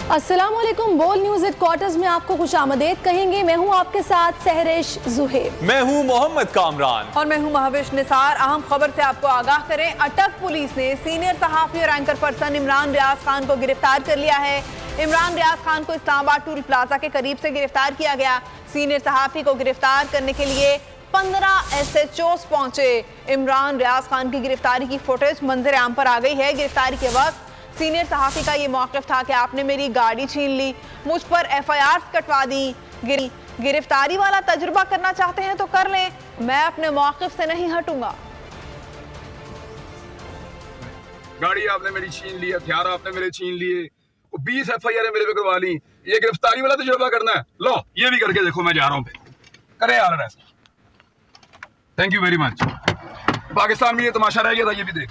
अस्सलामुअलैकुम। बोल news headquarters में आपको खुशामदीद कहेंगे। मैं हूं आपके साथ सहरिश जुहेब। मैं हूं मोहम्मद कामरान और मैं हूं महविश निसार। अहम खबर से आपको आगाह करें। अटक पुलिस ने सीनियर सहाफी और एंकर पर्सन इमरान रियाज खान को गिरफ्तार कर लिया है। इमरान रियाज खान को इस्लामाबाद टूल प्लाजा के करीब से गिरफ्तार किया गया। सीनियर सहाफी को गिरफ्तार करने के लिए 15 SHOs पहुंचे। इमरान रियाज खान की गिरफ्तारी की फुटेज मंजर आम पर आ गई है। गिरफ्तारी के वक्त सीनियर सहाफी का ये मौक़िफ़ था कि आपने मेरी गाड़ी छीन ली, मुझ पर FIRs कटवा दी। गिरफ्तारी वाला तजुर्बा करना चाहते हैं तो कर लें, मैं अपने मौक़िफ़ से नहीं हटूंगा। गाड़ी आपने मेरी छीन ली, हथियार आपने मेरे छीन लिए, 20 FIR मेरे पे करवा ली, ये गिरफ्तारी वाला तजुर्बा करना है? लो ये भी करके देखो, मैं जा रहा हूँ करे यार ऐसा। Thank you very much. Pakistan में ये तमाशा रह गया था, ये भी देख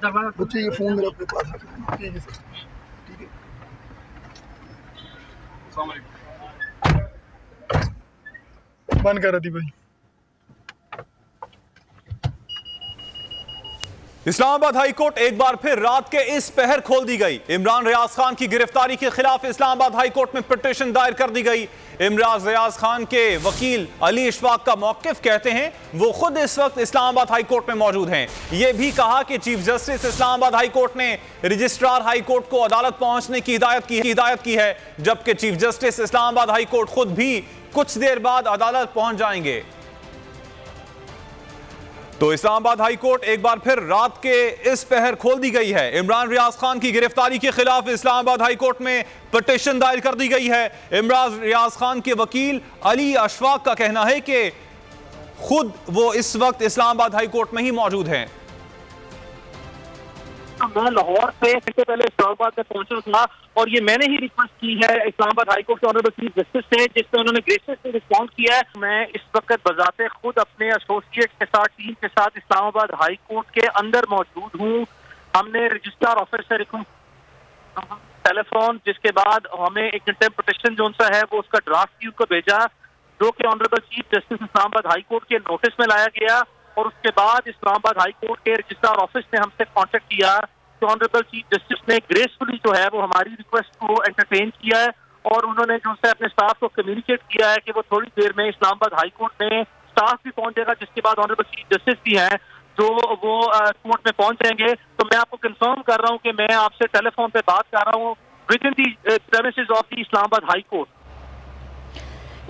बच्चे। ये फोन मेरा अपने पास है। ठीक है सर, ठीक है। अस्सलाम वालेकुम। बंद कर दी भाई। इस्लामाबाद हाई कोर्ट एक बार फिर रात के इस पहर खोल दी गई। इमरान रियाज खान की गिरफ्तारी के खिलाफ इस्लामाबाद हाई कोर्ट में पिटीशन दायर कर दी गई। इमरान रियाज खान के वकील अली इशफाक का मौक़िफ़ कहते हैं वो खुद इस वक्त इस्लामाबाद हाई कोर्ट में मौजूद हैं। ये भी कहा कि chief justice Islamabad High court ने रजिस्ट्रार हाई कोर्ट को अदालत पहुंचने की हिदायत की है, जबकि chief justice Islamabad High court खुद भी कुछ देर बाद अदालत पहुंच जाएंगे। तो इस्लामाबाद हाई कोर्ट एक बार फिर रात के इस पहर खोल दी गई है। इमरान रियाज खान की गिरफ्तारी के खिलाफ इस्लामाबाद हाई कोर्ट में पिटीशन दायर कर दी गई है। इमरान रियाज खान के वकील अली अशफाक का कहना है कि खुद वो इस वक्त इस्लामाबाद हाई कोर्ट में ही मौजूद हैं। मैं लाहौर से इससे पहले इस्लामाबाद में पहुंचा था और ये मैंने ही रिक्वेस्ट की है इस्लामाबाद हाई कोर्ट के ऑनरेबल चीफ जस्टिस से, जिसपे उन्होंने ग्रेशियसली रिस्पॉन्ड किया है। मैं इस वक्त बजाते खुद अपने एसोसिएट के साथ, टीम के साथ इस्लामाबाद हाई कोर्ट के अंदर मौजूद हूँ। हमने रजिस्ट्रार ऑफिस से टेलीफोन, जिसके बाद हमें एक पिटीशन जो सा है वो उसका ड्राफ्ट व्यू को भेजा, जो कि honourable chief justice Islamabad High court के नोटिस में लाया गया। और उसके बाद इस्लामाबाद हाई कोर्ट के रजिस्ट्रार ऑफिस ने हमसे कांटेक्ट किया तो ऑनरेबल चीफ जस्टिस ने ग्रेसफुली जो है वो हमारी रिक्वेस्ट को एंटरटेन किया है और उन्होंने जो है अपने स्टाफ को कम्युनिकेट किया है कि वो थोड़ी देर में इस्लामाबाद हाई कोर्ट में स्टाफ भी पहुंचेगा, जिसके बाद ऑनरेबल चीफ जस्टिस भी हैं जो वो कोर्ट में पहुंच जाएंगे। तो मैं आपको कंफर्म कर रहा हूँ कि मैं आपसे टेलीफोन पे बात कर रहा हूँ with in the premises of the Islamabad High Court.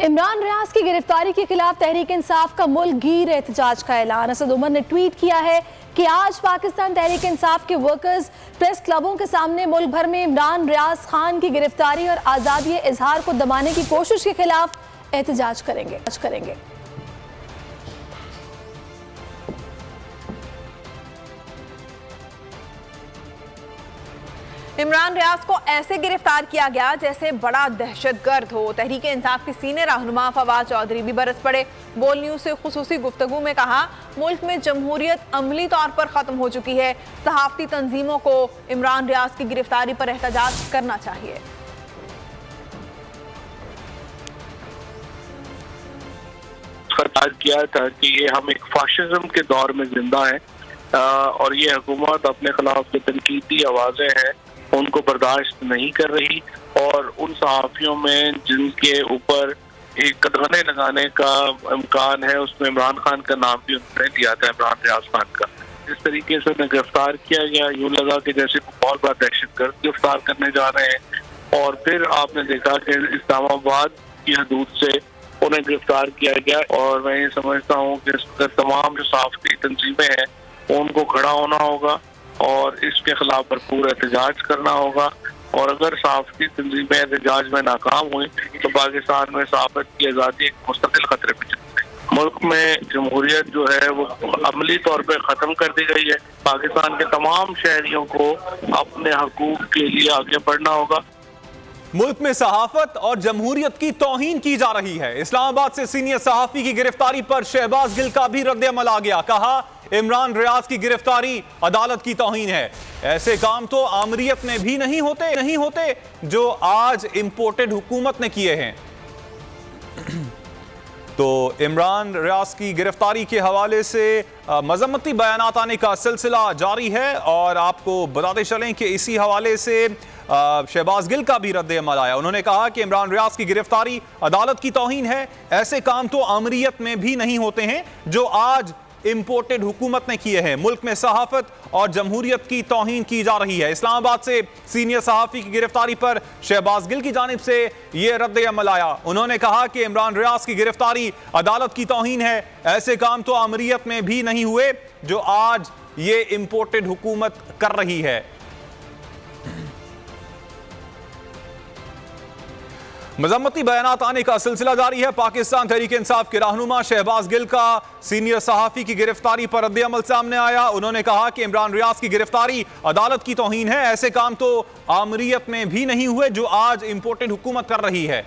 Imran Riaz की गिरफ्तारी के खिलाफ तहरीक इंसाफ का मुल्कगीर एहतजाज का ऐलान। असद उमर ने ट्वीट किया है कि आज पाकिस्तान तहरीक इंसाफ के वर्कर्स प्रेस क्लबों के सामने मुल्क भर में इमरान रियाज खान की गिरफ्तारी और आज़ादी इजहार को दबाने की कोशिश के खिलाफ एहतजाज करेंगे। इमरान रियाज को ऐसे गिरफ्तार किया गया जैसे बड़ा दहशतगर्द हो। तहरीक इंसाफ के सीनियर रहनुमा फवाद चौधरी भी बरस पड़े। बोल न्यूज से खुसूसी गुफ्तगू में कहा, मुल्क में जमहूरियत अमली तौर पर खत्म हो चुकी है। सहाफती तंजीमों को इमरान रियाज की गिरफ्तारी पर एहतजाज करना चाहिए। किया था कि ये हम एक फाशिज्म के दौर में जिंदा है और ये हुकूमत अपने खिलाफ जो तनकीदी आवाजें हैं उनको बर्दाश्त नहीं कर रही और उन सहाफियों में जिनके ऊपर एक कदगने लगाने का इम्कान है उसमें इमरान खान का नाम भी उन्होंने लिया था, इमरान रियाज खान का। जिस तरीके से उन्हें गिरफ्तार किया गया, यूं लगा कि जैसे बहुत बड़ा दहशतगर्द गिरफ्तार करने जा रहे हैं और फिर आपने देखा कि इस्लामाबाद की हदूद से उन्हें गिरफ्तार किया गया। और मैं ये समझता हूँ कि तमाम जो सहाफती तंजीमें हैं उनको खड़ा होना होगा और इसके खिलाफ भरपूर एहतजाज करना होगा। और अगर सहाफती तंजीमें एहतजाज में नाकाम हुई तो पाकिस्तान में सहाफत की आज़ादी एक मुस्तकिल खतरे में चलती है। मुल्क में जमहूरियत जो है वो अमली तौर पर ख़त्म कर दी गई है। पाकिस्तान के तमाम शहरियों को अपने हकूक़ के लिए आगे बढ़ना होगा। मुल्क में सहाफत और जमहूरियत की तौहीन की जा रही है। इस्लामाबाद से सीनियर सहाफी की गिरफ्तारी पर शहबाज गिल का भी रद्द-ए-अमल आ गया। कहा, इमरान रियाज की गिरफ्तारी अदालत की तौहीन है। ऐसे काम तो आमरीयत में भी नहीं होते जो आज इंपोर्टेड हुकूमत ने किए हैं। तो इमरान रियाज की गिरफ्तारी के हवाले से मजम्मती बयानात आने का सिलसिला जारी है और आपको बताते चलें कि इसी हवाले से शहबाज गिल का भी रद्द अमल आया। उन्होंने कहा कि इमरान रियाज की गिरफ्तारी अदालत की तौहीन है, ऐसे काम तो आमरीयत में भी नहीं होते हैं जो आज इंपोर्टेड हुकूमत ने किए हैं। मुल्क में सहाफत और जमहूरियत की तौहीन की जा रही है। इस्लामाबाद से सीनियर सहाफ़ी की गिरफ्तारी पर शहबाज गिल की जानिब से यह रद्द अमल आया। उन्होंने कहा कि इमरान रियाज की गिरफ्तारी अदालत की तौहीन है, ऐसे काम तो आमरीयत में भी नहीं हुए जो आज ये इंपोर्टेड हुकूमत कर रही है। मजम्मती बयानात आने का सिलसिला जारी है। पाकिस्तान तहरीक इंसाफ के रहनुमा शहबाज गिल का सीनियर सहाफ़ी की गिरफ्तारी पर रद्द अमल सामने आया। उन्होंने कहा कि इमरान रियाज की गिरफ्तारी अदालत की तौहीन है, ऐसे काम तो आमरीयत में भी नहीं हुए जो आज इंपोर्टेड हुकूमत कर रही है।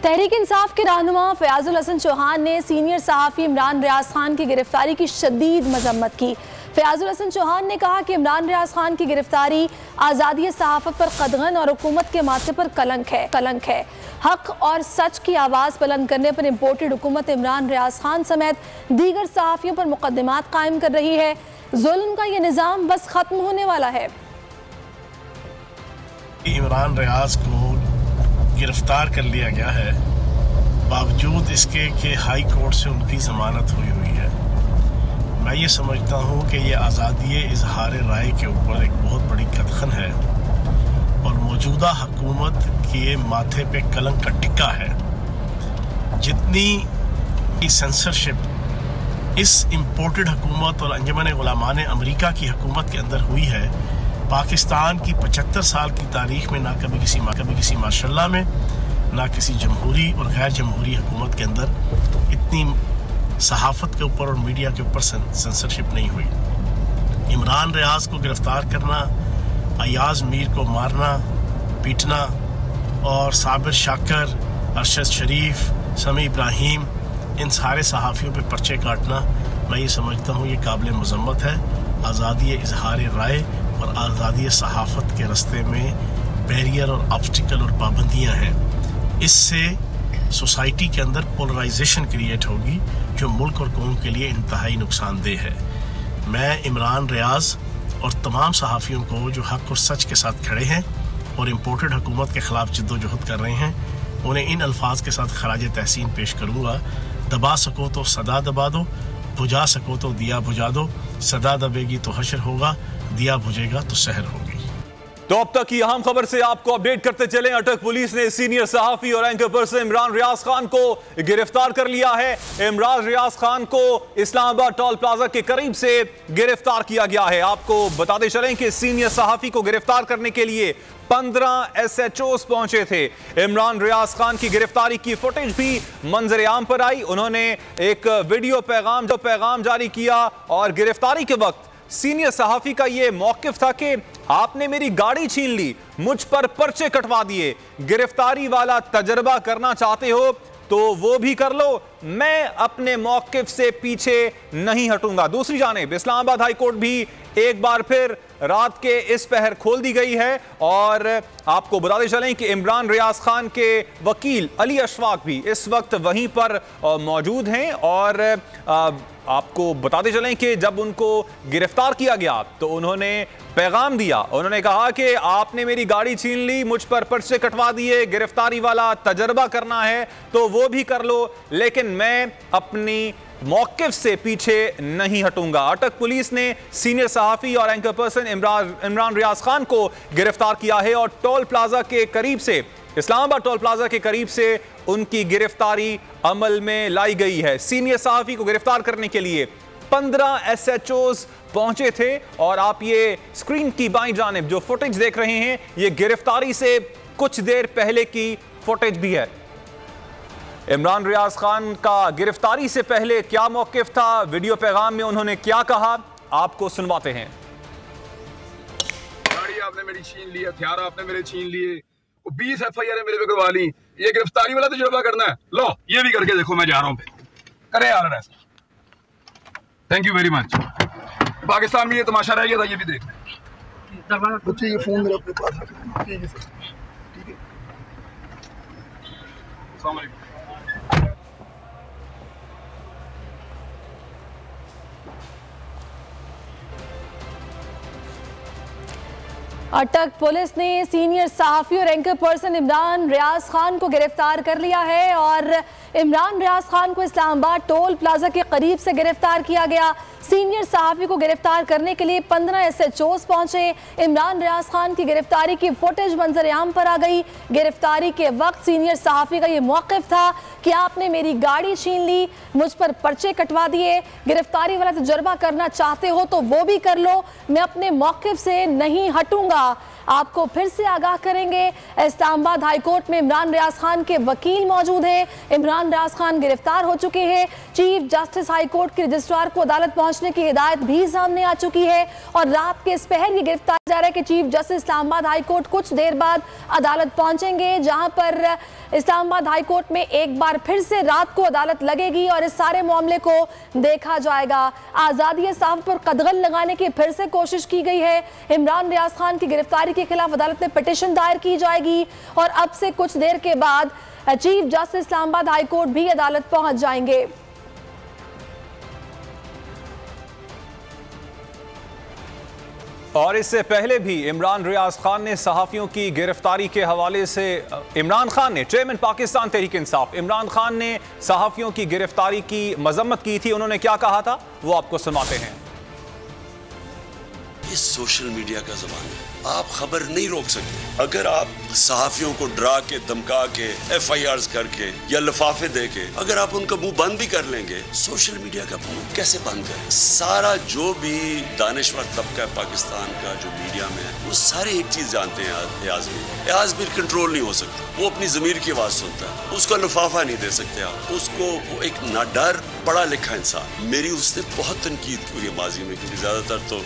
तहरीक इंसाफ के रहनुमा फयाजुल हसन चौहान ने सीनियर सहाफ़ी इमरान रियाज खान की गिरफ्तारी की शदीद मजम्मत की। फयाजुल हसन चौहान ने कहा कि इमरान रियाज खान की गिरफ्तारी आज़ादी सहाफ़त पर कदगन और हुकूमत के माथे पर कलंक है। हक और सच की आवाज़ बुलंद करने पर इम्पोर्टेड हुकूमत इमरान रियाज खान समेत दीगर सहाफ़ियों पर मुकदमात कायम कर रही है। जुल्म का यह निज़ाम बस ख़त्म होने वाला है। इमरान रियाज को गिरफ्तार कर लिया गया है, बावजूद इसके कि हाई कोर्ट से उनकी ज़मानत हुई है। मैं ये समझता हूँ कि ये आज़ादी इजहार राय के ऊपर एक बहुत बड़ी कदगन है और मौजूदा हुकूमत के माथे पे कलंक का टिक्का है। जितनी सेंसरशिप इस इम्पोर्टेड हुकूमत और अंजुमन गुलामान अमेरिका की हुकूमत के अंदर हुई है, पाकिस्तान की 75 साल की तारीख में ना कभी किसी माशल्ला में, ना किसी जमहूरी और गैर जमहूरी हुकूमत के अंदर इतनी सहाफ़त के ऊपर और मीडिया के ऊपर सेंसरशिप नहीं हुई। इमरान रियाज को गिरफ्तार करना, अयाज मीर को मारना पीटना और साबिर शाकर, अरशद शरीफ, समी इब्राहिम, इन सारे सहाफ़ियों पे पर्चे काटना, मैं ये समझता हूँ ये काबिल मज़म्मत है। आज़ादी इजहार राय और आज़ादी सहाफ़त के रास्ते में बैरियर और ऑब्स्टिकल और पाबंदियाँ हैं। इससे सोसाइटी के अंदर पोलराइजेशन क्रिएट होगी जो मुल्क और कौम के लिए इंतहाई नुकसानदेह है। मैं इमरान रियाज और तमाम सहाफ़ियों को जो हक़ और सच के साथ खड़े हैं और इम्पोर्टेड हुकूमत के ख़िलाफ़ जद्दोजहद कर रहे हैं, उन्हें इन अल्फाज के साथ खराज तहसीन पेश करूँगा। दबा सको तो सदा दबा दो, बुझा सको तो दिया बुझा दो, सदा दबेगी तो हशर होगा, दिया बुझेगा तो सहर होगी। तो अब तक की अहम खबर से आपको अपडेट करते चले। अटक पुलिस ने सीनियर सहाफ़ी और एंकर पर्सन इमरान रियाज खान को गिरफ्तार कर लिया है। इमरान रियाज खान को इस्लामाबाद टोल प्लाजा के करीब से गिरफ्तार किया गया है। आपको बताते चलें कि सीनियर सहाफ़ी को गिरफ्तार करने के लिए 15 SHOs पहुंचे थे। इमरान रियाज खान की गिरफ्तारी की फुटेज भी मंजर आम पर आई। उन्होंने एक वीडियो पैगाम जारी किया और गिरफ्तारी के वक्त सीनियर सहाफ़ी का यह मौकिफ था कि आपने मेरी गाड़ी छीन ली, मुझ पर पर्चे कटवा दिए, गिरफ्तारी वाला तजर्बा करना चाहते हो तो वो भी कर लो, मैं अपने मौकिफ से पीछे नहीं हटूंगा। दूसरी जानिब इस्लामाबाद हाई कोर्ट भी एक बार फिर रात के इस पहर खोल दी गई है और आपको बताते चलें कि इमरान रियाज खान के वकील अली अशफाक भी इस वक्त वहीं पर मौजूद हैं और आपको बताते चलें कि जब उनको गिरफ्तार किया गया तो उन्होंने पैगाम दिया। उन्होंने कहा कि आपने मेरी गाड़ी छीन ली, मुझ पर पर्चे कटवा दिए, गिरफ्तारी वाला तजर्बा करना है तो वो भी कर लो, लेकिन मैं अपनी मौकिफ से पीछे नहीं हटूंगा। अटक पुलिस ने सीनियर सहाफ़ी और एंकर पर्सन इमरान रियाज खान को गिरफ्तार किया है और टोल प्लाजा के करीब से, इस्लामाबाद टोल प्लाजा के करीब से उनकी गिरफ्तारी अमल में लाई गई है। सीनियर सहाफ़ी को गिरफ्तार करने के लिए 15 SHOs पहुंचे थे और आप ये स्क्रीन की बाईं जानिब जो फुटेज देख रहे हैं, ये गिरफ्तारी से कुछ देर पहले की फुटेज भी है। इमरान रियाज खान का गिरफ्तारी से पहले क्या मौकिफ था, वीडियो पैगाम में उन्होंने क्या कहा, आपको सुनवाते हैं। गाड़ी आपने मेरी छीन ली, हथियार आपने मेरे छीन लिए, 20 FIR मेरे पे करवा ली, ये गिरफ्तारी वाला तजुर्बा करना है, लो ये भी करके देखो, मैं जा रहा हूं करे यार ऐसा। Thank you very much. Pakistan में ये तमाशा रह गया था, ये भी देख बच्चे, ये फोन मेरा अपने पास है। ठीक है सर, ठीक है। अस्सलाम वालेकुम। अटक पुलिस ने सीनियर सहाफ़ी और एंकर पर्सन इमरान रियाज खान को गिरफ्तार कर लिया है और इमरान रियाज खान को इस्लामाबाद टोल प्लाजा के करीब से गिरफ्तार किया गया। सीनियर सहाफ़ी को गिरफ्तार करने के लिए 15 SHOs पहुंचे। इमरान रियाज खान की गिरफ्तारी की फुटेज मंजर आम पर आ गई। गिरफ्तारी के वक्त सीनियर सहाफ़ी का ये मौक़िफ़ था कि आपने मेरी गाड़ी छीन ली, मुझ पर पर्चे कटवा दिए, गिरफ्तारी वाला तजुर्बा करना चाहते हो तो वो भी कर लो, मैं अपने मौक़िफ़ से नहीं हटूंगा। आपको फिर से आगाह करेंगे, इस्लामाबाद हाई कोर्ट में इमरान रियाज खान के वकील मौजूद हैं। इमरान रियाज खान गिरफ्तार हो चुके हैं। चीफ जस्टिस हाई कोर्ट के रजिस्ट्रार को अदालत पहुंचने की हिदायत भी सामने आ चुकी है और रात के इस पहर ये गिरफ्तार जा रहा है कि chief justice Islamabad High court कुछ देर बाद अदालत पहुंचेंगे, जहां पर इस्लामाबाद हाई कोर्ट में एक बार फिर से रात को अदालत लगेगी और इस सारे मामले को देखा जाएगा। आज़ादी साहब पर कदगन लगाने की फिर से कोशिश की गई है। इमरान रियाज खान की गिरफ्तारी के खिलाफ अदालत में पिटीशन दायर की जाएगी और अब से कुछ देर के बाद chief justice Islamabad High court भी अदालत पहुंच जाएंगे। और इससे पहले भी इमरान रियाज खान ने सहाफ़ियों की गिरफ्तारी के हवाले से चेयरमैन पाकिस्तान तहरीक इंसाफ इमरान खान ने सहाफ़ियों की गिरफ्तारी की मजम्मत की थी। उन्होंने क्या कहा था वो आपको सुनाते हैं। ये सोशल मीडिया का ज़माना है, आप खबर नहीं रोक सकते। अगर आप सहाफ़ियों को डरा के धमका के FIRs करके या लिफाफे दे के अगर आप उनका मुंह बंद भी कर लेंगे, सोशल मीडिया का मुंह कैसे बंद करें? सारा जो भी दानिश्वर तबका है पाकिस्तान का जो मीडिया में है, वो सारे एक चीज जानते हैं, एयाज़मीर कंट्रोल नहीं हो सकता। वो अपनी ज़मीर की आवाज़ सुनता है, उसका लिफाफा नहीं दे सकते आप उसको। वो एक नाडर पढ़ा लिखा इंसान। मेरी उसने बहुत तनकीद की है माजी में, क्योंकि ज़्यादातर तो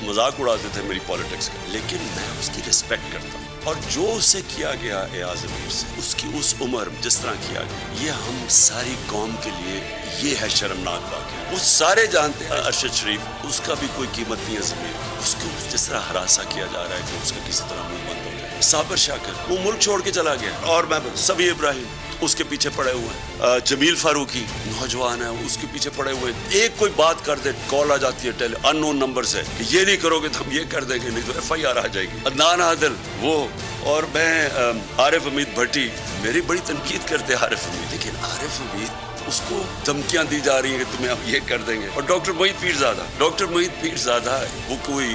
मजाक उड़ाते थे मेरी पॉलिटिक्स का, लेकिन मैं उसकी रिस्पेक्ट करता हूँ। और जो उसे किया गया एयाज़मीर से, उसकी उस उम्र में जिस तरह किया गया, ये हम सारी कौम के लिए ये है शर्मनाक वाक़या। वो सारे जानते हैं अरशद शरीफ, उसका भी कोई कीमत नहीं है ज़मीर, उसको जिस तरह हरासा किया जा रहा है कि उसका किसी तरह मुंह बंद हो जाए। साबिर शाकिर वो मुल्क छोड़ के चला गया, और मैं सबी इब्राहिम उसके पीछे पड़े हुए हैं। जमील फारूकी नौजवान है, उसके पीछे पड़े हुए हैं। एक कोई बात कर दे, कॉल आ जाती है अननोन नंबर से कि ये नहीं करोगे तो हम ये कर देंगे, नहीं तो FIR आ जाएगी। अदनान आदिल वो, और मैं आरिफ हमीद भट्टी, मेरी बड़ी तनकीद करते आरिफ हमीद, लेकिन आरिफ हमीद उसको धमकियां दी जा रही हैं कि तुम्हें अब ये कर देंगे। और डॉक्टर मोहित पीरजादा वो कोई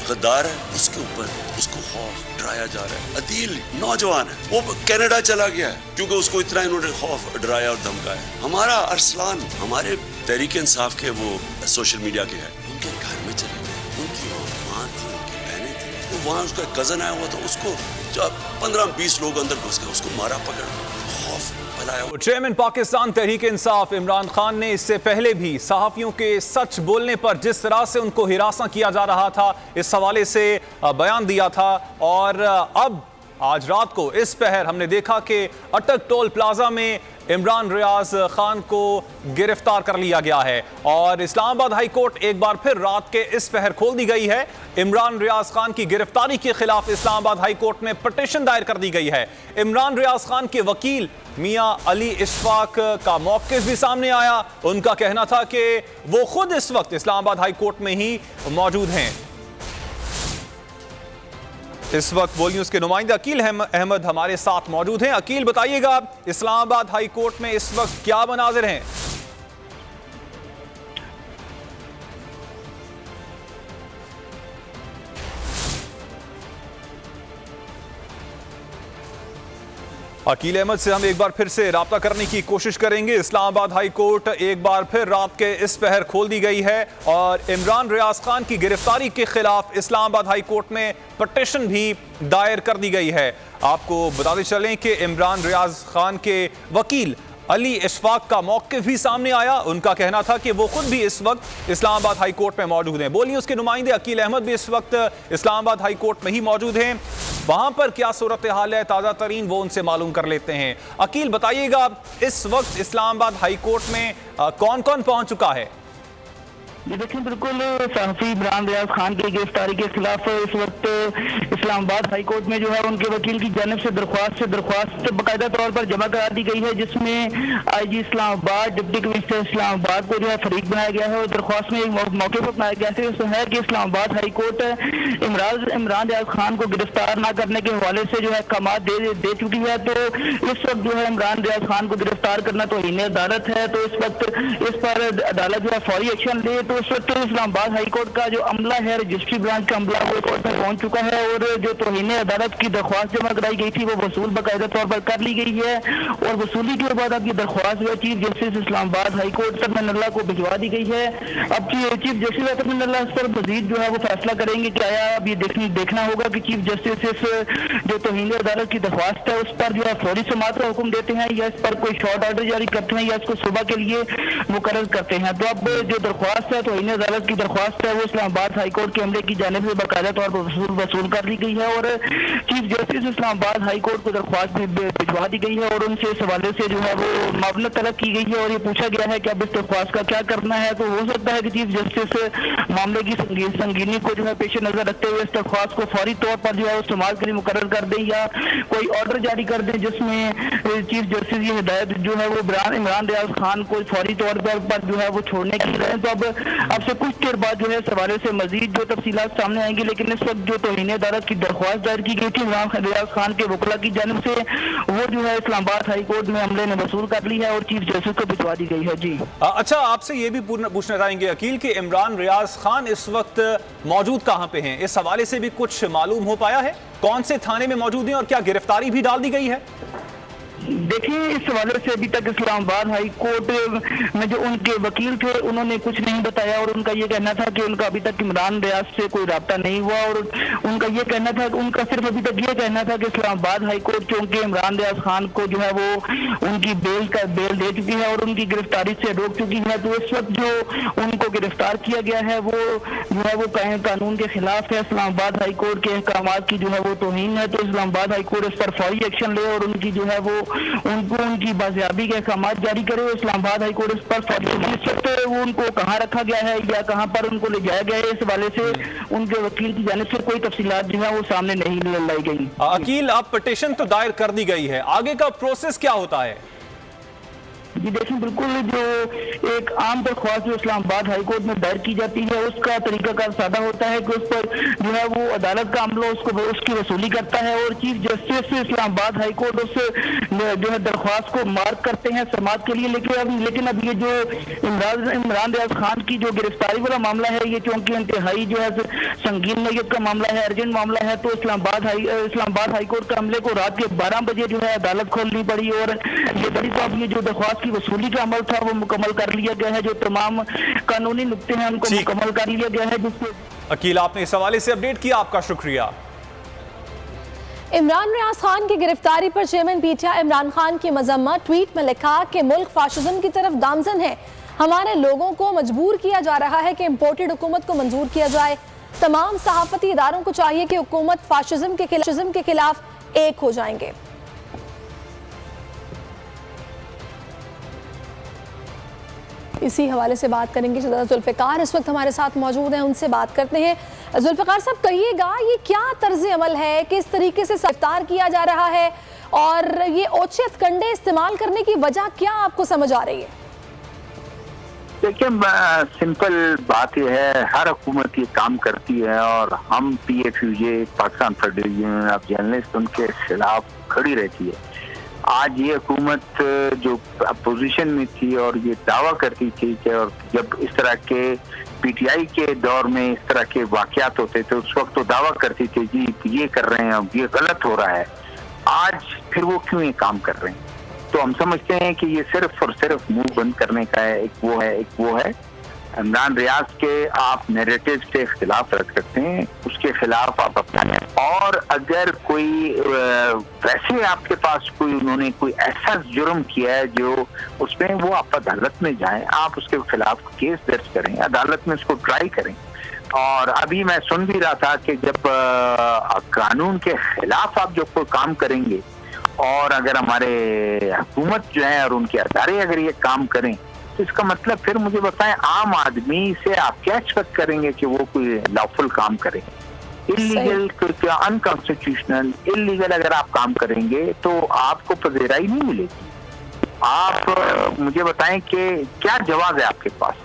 गद्दार है, उसके ऊपर उसको खौफ डराया जा रहा है। अदील नौजवान है, वो कनाडा चला गया है क्योंकि उसको इतना इन्होंने खौफ डराया और धमकाया। हमारा अरसलान हमारे तहरीक इंसाफ के वो सोशल मीडिया के है, उनके घर में चले गए, उनकी माँ थी, उनकी बहनें थी, तो वहाँ उसका कजन आया हुआ था, उसको 15-20 लोग अंदर घुस गए, उसको मारा पकड़, खौफ फैलाया। चेयरमैन पाकिस्तान तहरीक इंसाफ इमरान खान ने इससे पहले भी सहाफ़ियों के सच बोलने पर जिस तरह से उनको हिरासा किया जा रहा था, इस हवाले से बयान दिया था। और अब आज रात को इस पहर हमने देखा कि अटक टोल प्लाजा में इमरान रियाज खान को गिरफ्तार कर लिया गया है और इस्लामाबाद हाई कोर्ट एक बार फिर रात के इस पहर खोल दी गई है। इमरान रियाज खान की गिरफ्तारी के खिलाफ इस्लामाबाद हाई कोर्ट में पिटीशन दायर कर दी गई है। इमरान रियाज खान के वकील मियां अली इशफाक का मौक़िफ़ भी सामने आया। उनका कहना था कि वो खुद इस वक्त इस्लामाबाद हाई कोर्ट में ही मौजूद हैं। इस वक्त बोल न्यूज़ के नुमाइंदे अकील अहमद हमारे साथ मौजूद हैं। अकील, बताइएगा इस्लामाबाद हाई कोर्ट में इस वक्त क्या मनाजिर हैं? अकील अहमद से हम एक बार फिर से राब्ता करने की कोशिश करेंगे। इस्लामाबाद हाई कोर्ट एक बार फिर रात के इस पहर खोल दी गई है और इमरान रियाज खान की गिरफ्तारी के खिलाफ इस्लामाबाद हाई कोर्ट में पिटीशन भी दायर कर दी गई है। आपको बताते चलें कि इमरान रियाज खान के वकील अली इशफाक का मौक़िफ़ भी सामने आया। उनका कहना था कि वो खुद भी इस वक्त इस्लामाबाद हाई कोर्ट में मौजूद हैं। बोलिए, उसके नुमाइंदे अकील अहमद भी इस वक्त इस्लामाबाद हाई कोर्ट में ही मौजूद हैं। वहां पर क्या सूरत हाल है ताज़ा तरीन, वो उनसे मालूम कर लेते हैं। अकील, बताइएगा इस वक्त इस्लामाबाद हाई कोर्ट में कौन कौन पहुंच चुका है? देखिए, बिल्कुल सहाफ़ी इमरान रियाज खान की गिरफ्तारी के खिलाफ इस वक्त इस्लामाबाद हाई कोर्ट में जो है उनके वकील की जानिब से दरख्वास्त बाकायदा तौर पर जमा करा दी गई है, जिसमें IG Islamabad, deputy commissioner Islamabad को जो है फरीक बनाया गया है और दरख्वास्त में एक मौके पर बनाया गया है कि इस्लामाबाद हाई कोर्ट इमरान रियाज खान को गिरफ्तार न करने के हवाले से जो है अहकाम दे चुकी है। तो इस वक्त जो है इमरान रियाज खान को गिरफ्तार करना तो तौहीन अदालत है, तो इस वक्त इस पर अदालत जो है फौरी एक्शन ले। तो इस वक्त इस्लामाबाद हाई कोर्ट का जो अमला है, रजिस्ट्री ब्रांच का अमला, वो कोर्ट में पहुंच चुका है और जो तौहीन अदालत की दरख्वास्त जमा कराई गई थी वो वसूल बाकायदा तौर पर कर ली गई है और वसूली के बाद अब ये दरख्वास्त जो chief justice Islamabad High Court तरमिनल्ला को भिजवा दी गई है। अब चीफ जस्टिस तरमिनल्ला इस पर मजीद जो है वो फैसला करेंगे कि आया अब ये देखना होगा कि चीफ जस्टिस इस जो तौहीन अदालत की दरख्वास्त है उस पर जो है फौरी समाअत का हुक्म देते हैं या इस पर कोई शॉर्ट ऑर्डर जारी करते हैं या इसको सुबह के लिए मुकर्रर करते हैं। तो अब जो दरख्वास्त है तौहीन अदालत की दरख्वास्त है वो इस्लामाबाद हाई कोर्ट के अमले की जानिब से बाकायदा तौर पर वसूल कर ली गई है और chief justice Islamabad High court को दरख्वास्त भिजवा दी गई है और उनसे इस हवाले से जो है वो मामला तलब की गई है और ये पूछा गया है कि अब इस दरख्वास्त का क्या करना है। तो हो सकता है कि चीफ जस्टिस मामले की संगीनी को जो है पेश नजर रखते हुए इस दरख्वास्त को फौरी तौर पर जो है इस्तेमाल के लिए मुकर्रर कर दें या कोई ऑर्डर जारी कर दें जिसमें चीफ जस्टिस ये हिदायत जो है वो इमरान रियाज खान को फौरी तौर पर जो है वो छोड़ने की है। तो अब से कुछ देर बाद जो है इस हवाले से मजीद जो तफसीलात सामने आएंगी, लेकिन इस वक्त जो तौहीन अदालत की दरख्वास्त दायर की गई थी इमरान रियाज खान के वकला की जानिब से वो जो है इस्लामाबाद हाई कोर्ट में अमले ने वसूल कर ली है और चीफ जस्टिस को भिजवा दी गई है। जी अच्छा, आपसे ये भी पूछना चाहेंगे अकील कि इमरान रियाज खान इस वक्त मौजूद कहाँ पे हैं? इस हवाले से भी कुछ मालूम हो पाया है? कौन से थाने में मौजूद हैं और क्या गिरफ्तारी भी डाल दी गई है? देखिए, इस हवाले से अभी तक इस्लामाबाद हाई कोर्ट में जो उनके वकील थे उन्होंने कुछ नहीं बताया और उनका ये कहना था कि उनका अभी तक इमरान रियाज से कोई राब्ता नहीं हुआ और उनका ये कहना था कि उनका सिर्फ अभी तक ये कहना था कि इस्लामाबाद हाई कोर्ट चूंकि इमरान रियाज खान को जो है वो उनकी बेल दे चुकी है और उनकी गिरफ्तारी से रोक चुकी है, तो इस वक्त जो उनको गिरफ्तार किया गया है वो जो है वो कानून के खिलाफ है, इस्लामाबाद हाई कोर्ट के अहकाम की जो है वो तौहीन है। तो इस्लामाबाद हाई कोर्ट इस पर फौरी एक्शन ले और उनकी जो है वो उनकी बाजियाबी के अहकाम जारी करे। इस्लामाबाद हाई कोर्ट इस पर वो उनको कहाँ रखा गया है या कहाँ पर उनको ले जाया गया है, इस हवाले से उनके वकील की जानिब से कोई तफसीलात जो है वो सामने नहीं लाई गई। अकील, अब पिटीशन तो दायर कर दी गई है, आगे का प्रोसेस क्या होता है? जी देखिए, बिल्कुल जो एक आम दरख्वास्त जो इस्लामाबाद हाई कोर्ट में दायर की जाती है उसका तरीकाकार सादा होता है कि उस पर जो है वो अदालत का अमला उसकी वसूली करता है और chief justice Islamabad High court उस जो है दरख्वास्त को मार्क करते हैं समाअत के लिए। लेकिन अब ये जो इमरान रियाज खान की जो गिरफ्तारी वाला मामला है ये चूंकि इंतहाई जो है संगीन नोयत का मामला है, अर्जेंट मामला है, तो इस्लामाबाद हाई कोर्ट के अमले को रात के 12 बजे जो है अदालत खोलनी पड़ी और ये बड़ी तो अब ये जो दरख्वास्त वसूली का अमल था वो मुकम्मल कर लिया गया है, जो तमाम कानूनी नुक्ते हैं उनको मुकम्मल कर लिया गया है। जिससे अकील, आपने इस हवाले से अपडेट किया, आपका शुक्रिया। इमरान रियाज खान की गिरफ्तारी पर चेयरमैन पीटीआई इमरान खान की मजम्मत, ट्वीट में लिखा कि मुल्क फाशिज्म की तरफ गामजन है, हमारे लोगों को मजबूर किया जा रहा है कि इम्पोर्टेड हुकूमत को मंजूर किया जाए, तमाम सहाफती इदारों को चाहिए कि हुकूमत फाशिज्म के खिलाफ एक हो जाएंगे। इसी हवाले से बात करेंगे, जुल्फ़िकार इस वक्त हमारे साथ मौजूद हैं, उनसे बात करते हैं। जुल्फ़िकार साहब, कहिएगा ये क्या तर्ज अमल है, किस तरीके से गिरफ्तार किया जा रहा है और ये ओछे कंडे इस्तेमाल करने की वजह क्या आपको समझ आ रही है? देखिए, सिंपल बात यह है, हर हुकूमत ये काम करती है और हम PFUJ Pakistan federation union of journalist उनके खिलाफ खड़ी रहती है। आज ये हुकूमत जो अपोजिशन में थी और ये दावा करती थी कि और जब इस तरह के PTI के दौर में इस तरह के वाकयात होते थे उस वक्त तो दावा करती थी जी ये कर रहे हैं, ये गलत हो रहा है, आज फिर वो क्यों ये काम कर रहे हैं? तो हम समझते हैं कि ये सिर्फ और सिर्फ मुंह बंद करने का है। एक वो है इमरान रियाज के आप नैरेटिव के खिलाफ रख सकते हैं, उसके खिलाफ आप अपनाएं और अगर कोई वैसे आपके पास उन्होंने कोई ऐसा जुर्म किया है जो उसमें वो आप अदालत में जाएं, आप उसके खिलाफ केस दर्ज करें, अदालत में उसको ट्राई करें। और अभी मैं सुन भी रहा था कि जब कानून के खिलाफ आप जो कोई काम करेंगे और अगर हमारे हुकूमत जो है और उनके अदारे अगर ये काम करें तो इसका मतलब फिर मुझे बताएं, आम आदमी से आप क्या एक्सपेक्ट करेंगे कि वो कोई लॉफुल काम करे? इलीगल, अनकॉन्स्टिट्यूशनल, इलीगल अगर आप काम करेंगे तो आपको पजेराई नहीं मिलेगी। आप मुझे बताएं कि क्या जवाब है आपके पास?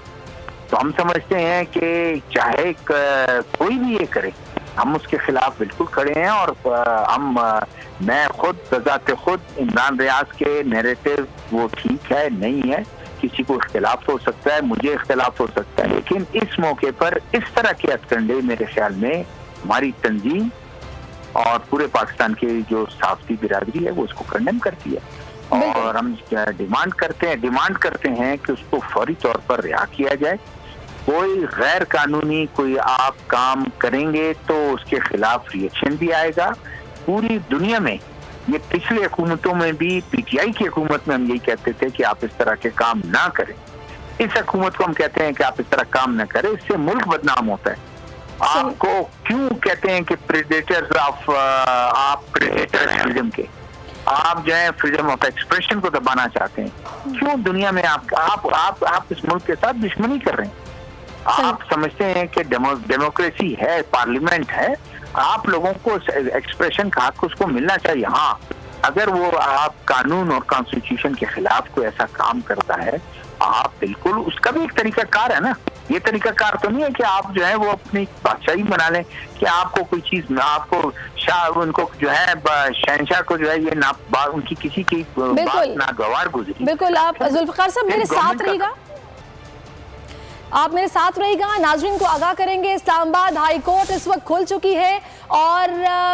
तो हम समझते हैं कि चाहे कोई भी ये करे, हम उसके खिलाफ बिल्कुल खड़े हैं। और मैं खुद बजाते खुद इमरान रियाज के नैरेटिव वो ठीक है नहीं है, किसी को इख्तिलाफ हो सकता है, मुझे इख्तिलाफ हो सकता है, लेकिन इस मौके पर इस तरह के हथकंडे मेरे ख्याल में हमारी तंजीम और पूरे पाकिस्तान की जो सहाफती बिरादरी है वो उसको कंडेम करती है। और हम डिमांड करते हैं कि उसको फौरी तौर पर रिहा किया जाए। कोई गैर कानूनी कोई आप काम करेंगे तो उसके खिलाफ रिएक्शन भी आएगा। पूरी दुनिया में, ये पिछली हुकूमतों में भी, पीटीआई की हुकूमत में हम यही कहते थे कि आप इस तरह के काम ना करें। इस हुकूमत को हम कहते हैं कि आप इस तरह काम ना करें, इससे मुल्क बदनाम होता है। आपको क्यों कहते हैं कि प्रेडेटर्स ऑफ, आप प्रेडेटर हैं फ्रीडम के, आप जो है फ्रीडम ऑफ एक्सप्रेशन को दबाना चाहते हैं? क्यों दुनिया में आप इस मुल्क के साथ दुश्मनी कर रहे हैं? आप समझते हैं कि डेमोक्रेसी है, पार्लियामेंट है, आप लोगों को एक्सप्रेशन का हक उसको मिलना चाहिए। हाँ, अगर वो आप कानून और कॉन्स्टिट्यूशन के खिलाफ कोई ऐसा काम करता है, आप बिल्कुल, उसका भी एक तरीका कार है ना। ये तरीका कार तो नहीं है कि आप जो है वो अपनी बादशाही बना लें कि आपको कोई चीज, आपको उनको जो है शहनशाह को जो है ये ना उनकी किसी की बात नागवार गुजरी। बिल्कुल, आप जुल्फिकार साहब मेरे साथ रहिएगा, आप मेरे साथ रहिएगा। नाज़रीन को आगाह करेंगे, इस्लामाबाद हाई कोर्ट इस वक्त खुल चुकी है और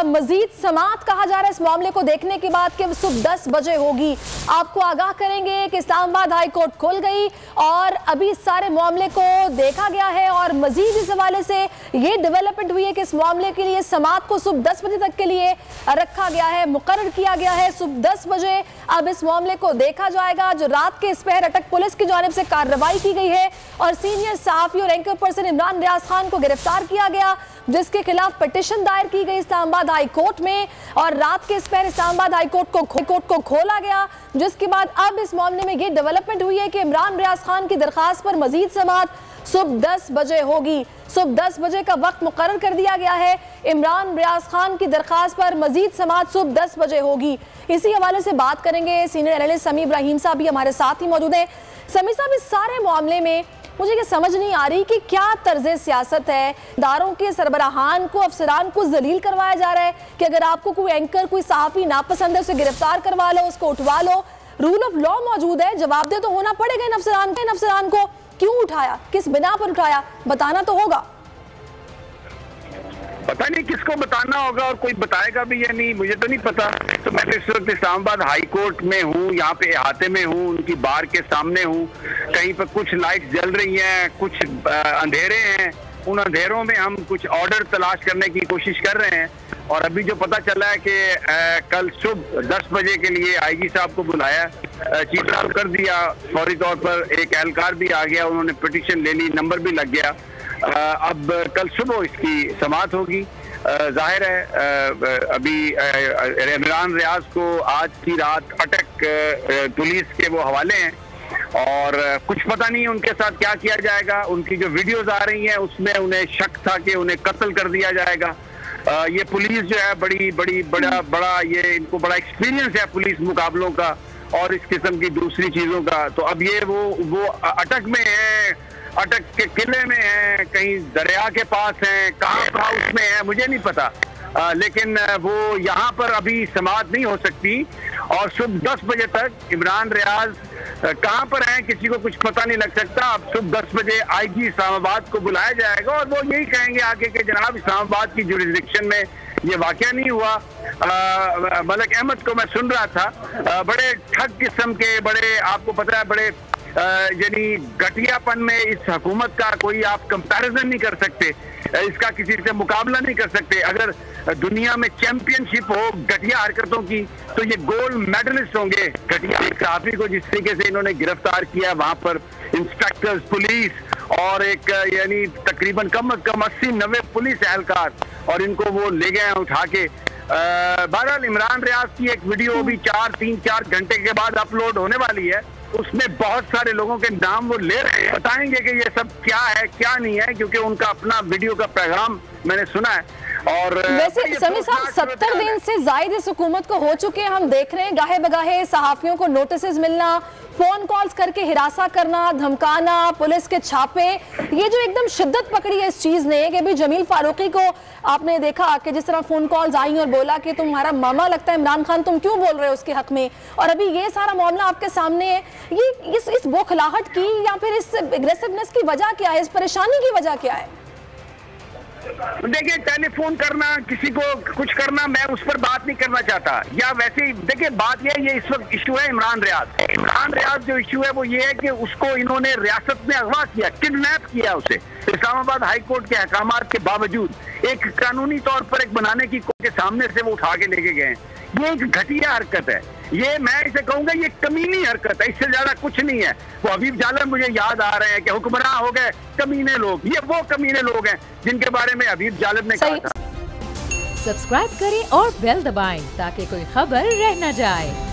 मजीद समाअत कहा जा रहा है इस मामले को देखने के बाद कि सुबह 10 बजे होगी। आपको आगाह करेंगे कि इस्लामाबाद हाई कोर्ट खुल गई और अभी इस सारे मामले को देखा गया है और मजीद इस हवाले से ये डेवलपमेंट हुई है कि इस मामले के लिए समाअत को सुबह 10 बजे तक के लिए रखा गया है, मुकर्रर किया गया है। सुबह 10 बजे अब इस मामले को देखा जाएगा। जो रात के इस पहर अटक पुलिस की जानिब से कार्रवाई की गई है और सीनियर सहाफी और एंकर पर्सन इमरान रियाज खान को गिरफ्तार किया गया, जिसके खिलाफ पिटीशन दायर की गई इस्लामाबाद हाई कोर्ट में। और रात के इस पहर इस्लामाबाद हाई कोर्ट को खोला गया, जिसके बाद अब इस मामले में ये डेवलपमेंट हुई है कि इमरान रियाज खान की दरखास्त पर मजीद समाअत सुबह 10 बजे होगी। सुबह 10 बजे का वक्त मुकर्रर कर दिया गया है। इमरान रियाज खान की दरखास्त पर मजीद समाअत सुबह 10 बजे होगी। इसी हवाले से बात करेंगे, सीनियर एनालिस्ट समी इब्राहिम साहब भी हमारे साथ ही मौजूद हैं। समी साहब, इस सारे मामले में मुझे ये समझ नहीं आ रही कि क्या तर्ज सियासत है, इदारों के सरबराहान को, अफसरान को जलील करवाया जा रहा है कि अगर आपको कोई एंकर, कोई सहाफ़ी नापसंद है, उसे गिरफ्तार करवा लो, उसको उठवा लो। रूल ऑफ लॉ मौजूद है, जवाबदेह तो होना पड़ेगा इन अफसरान को। क्यों उठाया, किस बिना पर उठाया, बताना तो होगा। पता नहीं किसको बताना होगा और कोई बताएगा भी या नहीं, मुझे तो नहीं पता। तो मैं इस वक्त इस्लामाबाद हाई कोर्ट में हूँ, यहाँ पे अहाते में हूँ, उनकी बार के सामने हूँ। कहीं पर कुछ लाइट जल रही हैं, कुछ अंधेरे हैं। उन अंधेरों में हम कुछ ऑर्डर तलाश करने की कोशिश कर रहे हैं। और अभी जो पता चला है कि कल सुबह 10 बजे के लिए आईजी साहब को बुलाया, चीफ साहब कर दिया फौरी तौर पर। एक एहलकार भी आ गया, उन्होंने पिटीशन ले ली, नंबर भी लग गया। अब कल सुबह इसकी समाअत होगी। जाहिर है अभी इमरान रियाज को आज की रात अटक पुलिस के वो हवाले हैं और कुछ पता नहीं उनके साथ क्या किया जाएगा। उनकी जो वीडियोस आ रही हैं उसमें उन्हें शक था कि उन्हें कत्ल कर दिया जाएगा। ये पुलिस जो है बड़ा ये इनको बड़ा एक्सपीरियंस है पुलिस मुकाबलों का और इस किस्म की दूसरी चीजों का। तो अब ये वो अटक में है, अटक के किले में है, कहीं दरिया के पास है, कहाँ हाउस में है, मुझे नहीं पता। लेकिन वो यहाँ पर अभी समाअत नहीं हो सकती और सुबह 10 बजे तक इमरान रियाज कहाँ पर हैं किसी को कुछ पता नहीं लग सकता। अब सुबह 10 बजे आईजी इस्लामाबाद को बुलाया जाएगा और वो यही कहेंगे आगे के जनाब इस्लामाबाद की जुरिसडिक्शन में ये वाकया नहीं हुआ। मलिक अहमद को मैं सुन रहा था, बड़े ठग किस्म के, बड़े आपको पता है बड़े यानी घटियापन में इस हुकूमत का कोई आप कंपैरिजन नहीं कर सकते, इसका किसी से मुकाबला नहीं कर सकते। अगर दुनिया में चैंपियनशिप हो घटिया हरकतों की तो ये गोल्ड मेडलिस्ट होंगे। घटिया सहाफी को जिस तरीके से इन्होंने गिरफ्तार किया, वहां पर इंस्पेक्टर्स, पुलिस और एक यानी तकरीबन कम से कम 80-90 पुलिस एहलकार, और इनको वो ले गए उठा के। बहरहाल इमरान रियाज की एक वीडियो भी 3-4 घंटे के बाद अपलोड होने वाली है उसमें बहुत सारे लोगों के नाम वो ले रहे हैं, बताएंगे कि ये सब क्या है क्या नहीं है, क्योंकि उनका अपना वीडियो का पैगाम मैंने सुना है। और वैसे समीर साहब 70 दिन से जायद इस हुकूमत को हो चुके हैं, हम देख रहे हैं गाहे बगाहे सहाफियों को नोटिस मिलना, फोन कॉल्स करके हिरासा करना, धमकाना, पुलिस के छापे, ये जो एकदम शिद्दत पकड़ी है इस चीज ने कि भी जमील फारूकी को आपने देखा कि जिस तरह फोन कॉल्स आई और बोला कि तुम्हारा मामा लगता है इमरान खान, तुम क्यों बोल रहे हो उसके हक में, और अभी ये सारा मामला आपके सामने है। ये इस बौखलाहट की या फिर इस एग्रेसिवनेस की वजह क्या है, इस परेशानी की वजह क्या है? देखिए, टेलीफोन करना, किसी को कुछ करना, मैं उस पर बात नहीं करना चाहता। या वैसे ही देखिए बात यह है, ये इस वक्त इशू है इमरान रियाज जो इशू है वो ये है कि उसको इन्होंने रियासत में अगवा किया, किडनैप किया उसे इस्लामाबाद हाई कोर्ट के अहकामात के बावजूद एक कानूनी तौर पर एक बनाने की के सामने से वो उठा के लेके गए। ये एक घटिया हरकत है, ये मैं इसे कहूंगा ये कमीनी हरकत है, इससे ज्यादा कुछ नहीं है। वो हबीब जालम मुझे याद आ रहे हैं कि हुक्मरान हो गए कमीने लोग, ये वो कमीने लोग हैं जिनके बारे में हबीब जालम ने कहा था। सब्सक्राइब करें और बेल दबाएं ताकि कोई खबर रह न जाए।